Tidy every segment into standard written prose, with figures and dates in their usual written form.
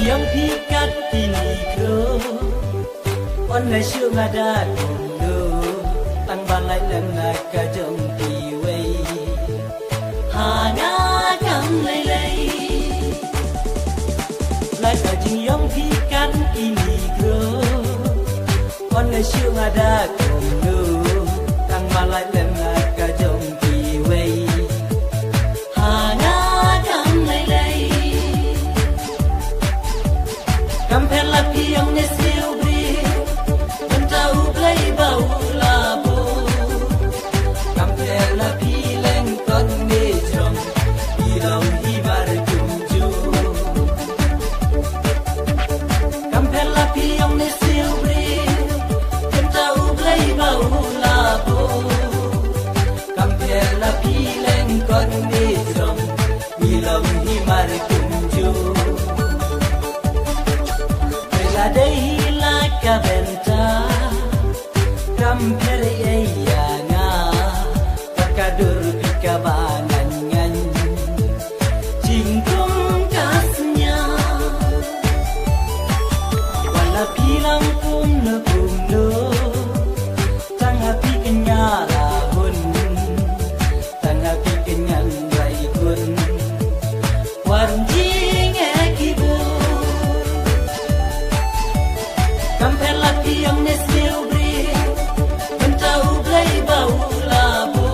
Yang pikat kini kro on lai shu ngada kondo tang balai lem na ka jong pi wei ha na kam lai lai lai ka jing yang pikat kini kro on lai shu ngada kondo tang balai lem na ka jong pi wei ha na kam lai lai Kampela piang ne silbri Bentau play bau labo Kampela pileng kon ne jom Ilau hibar kumju Kampela piang ne silbri Bentau play bau labo Kampela pileng kon ne jom Ilau hibar kumju Adai la kabenta kampere ayana takadur pikabangan jingkung kasnya wala pilang pun nebuno tangga pikenya lahun tangga pikenyan raikun warjing ekibun Kampela piang ne silbri Bentau blai bau labo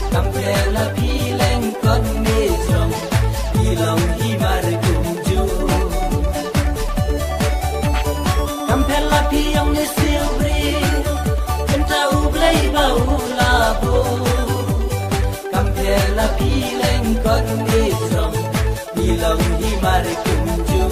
Kampela pileng kon ne jom Ilau himar kumju Kampela piang ne silbri Bentau blai bau labo Kampela pileng kon ne jom Ilau himar kumju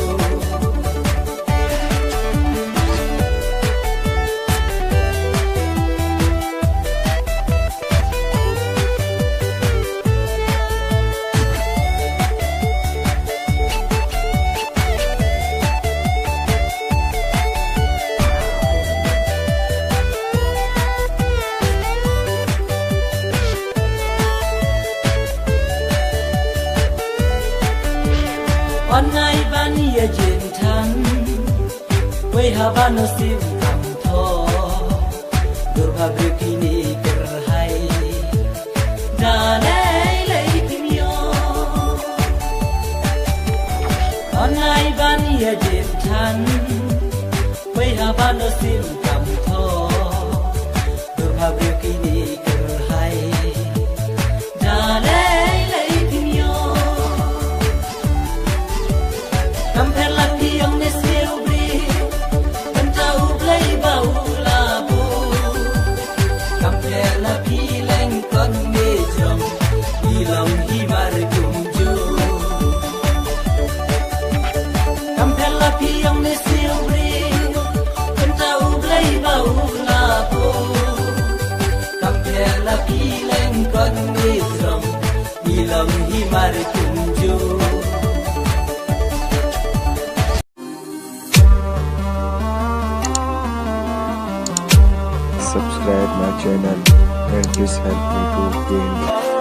Onai bani ya jintan Wei habano sim kam tho Durha bikini kerhai Dalai lai kimyo Onai bani ya jintan Wei habano sim kam tho Durha bikini kerhai Dalai lai kimyo Kampela piang ne silbri Bentau blai bau labo Kampela pileng kon ne jom Ilau himar kumju Kampela piang ne silbri Bentau blai bau labo Kampela pileng kon ne jom Ilau himar kumju Subscribe my channel and please help me to gain